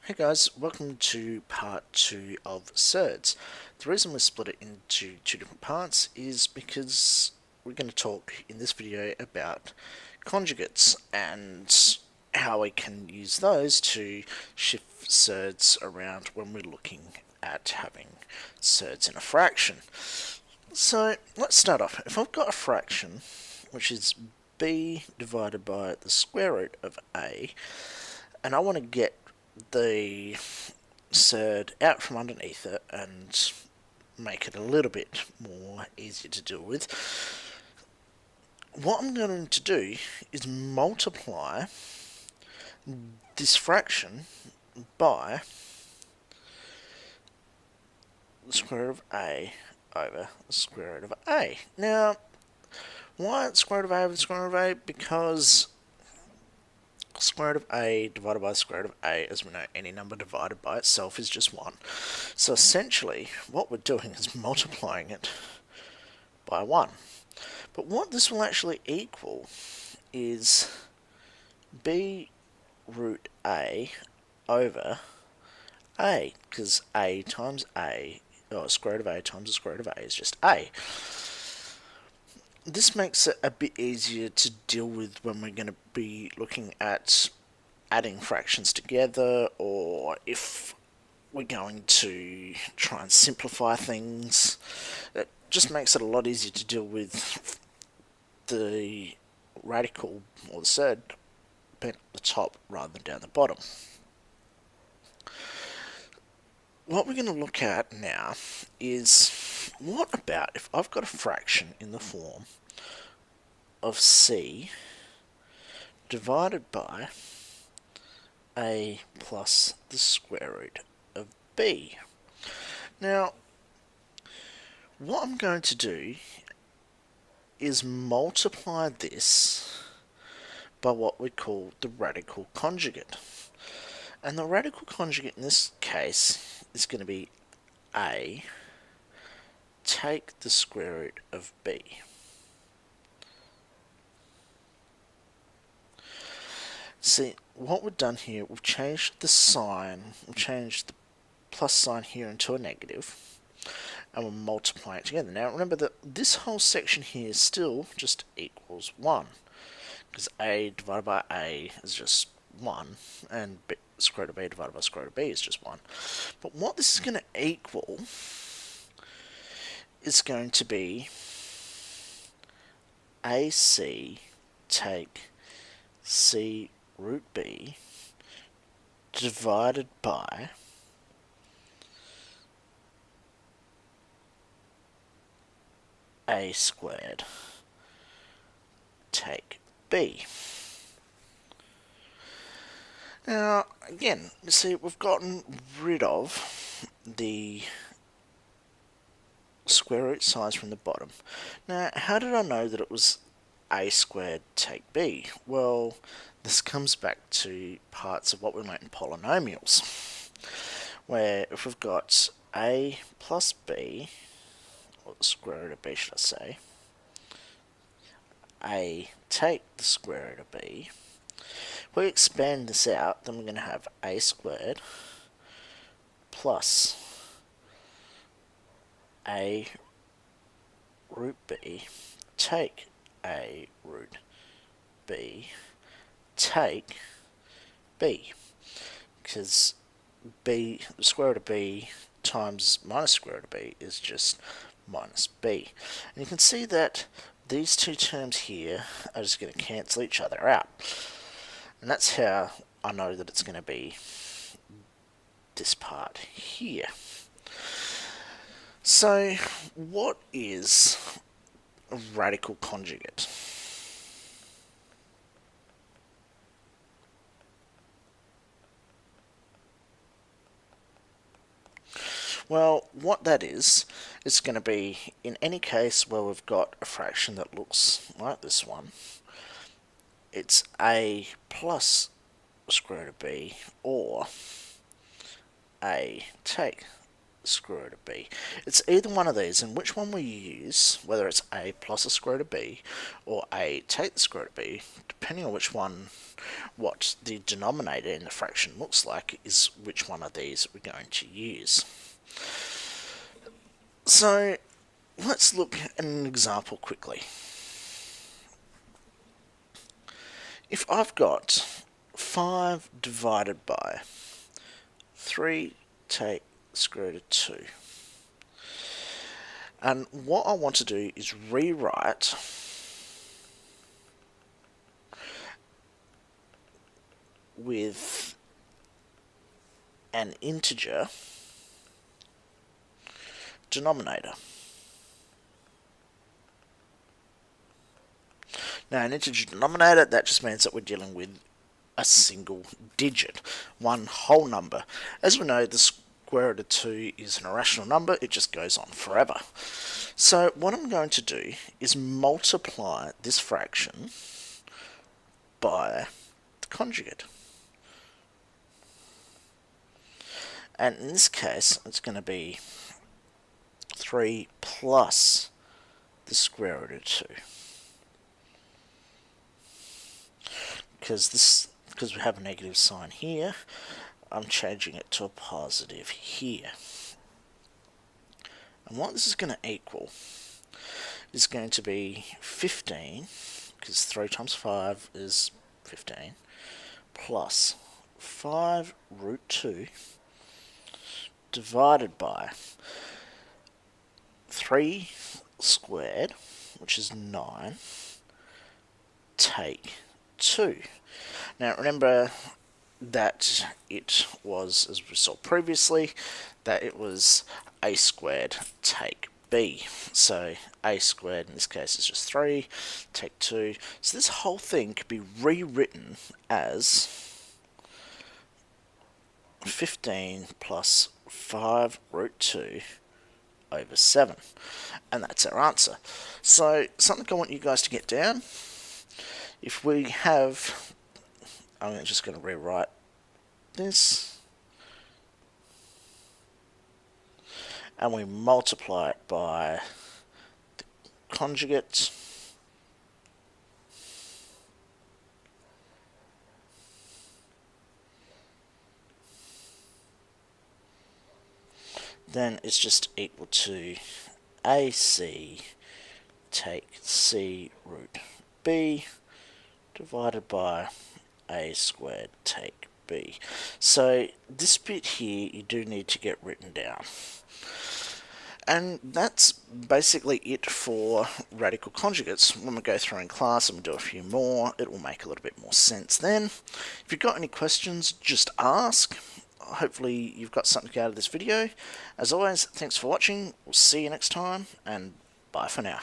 Hey guys, welcome to part 2 of Surds. The reason we split it into two different parts is because we're going to talk in this video about conjugates and how we can use those to shift surds around when we're looking at having surds in a fraction. So let's start off. If I've got a fraction which is b divided by the square root of a, and I want to get the surd out from underneath it and make it a little bit more easier to deal with, what I'm going to do is multiply this fraction by the square root of a over the square root of a. Now, why the square root of a over the square root of a? Because square root of a divided by the square root of a, as we know, any number divided by itself is just 1. So essentially, what we're doing is multiplying it by 1. But what this will actually equal is b root a over a, because a times a, or square root of a times the square root of a is just a. This makes it a bit easier to deal with when we're going to be looking at adding fractions together, or if we're going to try and simplify things. It just makes it a lot easier to deal with the radical, or the surd, being at the top rather than down the bottom. What we're going to look at now is, what about if I've got a fraction in the form of c divided by a plus the square root of b. Now, what I'm going to do is multiply this by what we call the radical conjugate. And the radical conjugate in this case is going to be a take the square root of b. See, what we've done here, we've changed the sign, we've changed the plus sign here into a negative, and we'll multiply it together. Now remember that this whole section here still just equals 1, because a divided by a is just 1, and b, square root of a divided by square root of b is just 1. But what this is going to equal is going to be ac take c root b divided by a squared take b. Now, again, you see, we've gotten rid of the square root size from the bottom. Now, how did I know that it was a squared take b? Well, this comes back to parts of what we learnt in polynomials, where if we've got a plus b, or the square root of b should I say, a take the square root of b, if we expand this out, then we're going to have a squared plus a root b take a root b take b, because b, the square root of b times minus square root of b is just minus b. And you can see that these two terms here are just going to cancel each other out. And that's how I know that it's going to be this part here. So, what is a radical conjugate? Well, what that is, it's going to be, in any case where we've got a fraction that looks like this one, it's a plus square root of b, or a take square root of b. It's either one of these, and which one we use, whether it's a plus the square root of b or a take the square root of b, depending on which one, what the denominator in the fraction looks like, is which one of these we're going to use. So let's look at an example quickly. If I've got 5 divided by 3 take square root of 2, and what I want to do is rewrite with an integer denominator. Now, an integer denominator, that just means that we're dealing with a single digit, one whole number. As we know, the square root of 2 is an irrational number, it just goes on forever. So what I'm going to do is multiply this fraction by the conjugate. And in this case, it's going to be 3 plus the square root of 2. Because we have a negative sign here, I'm changing it to a positive here. And what this is going to equal is going to be 15, because 3 times 5 is 15, plus 5 root 2 divided by 3 squared, which is 9, take 2. Now remember that it was, as we saw previously, that it was a squared take b. So a squared in this case is just 3, take 2. So this whole thing could be rewritten as 15 plus 5 root 2 over 7. And that's our answer. So something I want you guys to get down. If we have, I'm just going to rewrite this, and we multiply it by the conjugate, then it's just equal to AC take C root B divided by a squared take b. So this bit here you do need to get written down. And that's basically it for radical conjugates. When we go through in class and we do a few more, it will make a little bit more sense then. If you've got any questions, just ask. Hopefully you've got something out of this video. As always, thanks for watching. We'll see you next time, and bye for now.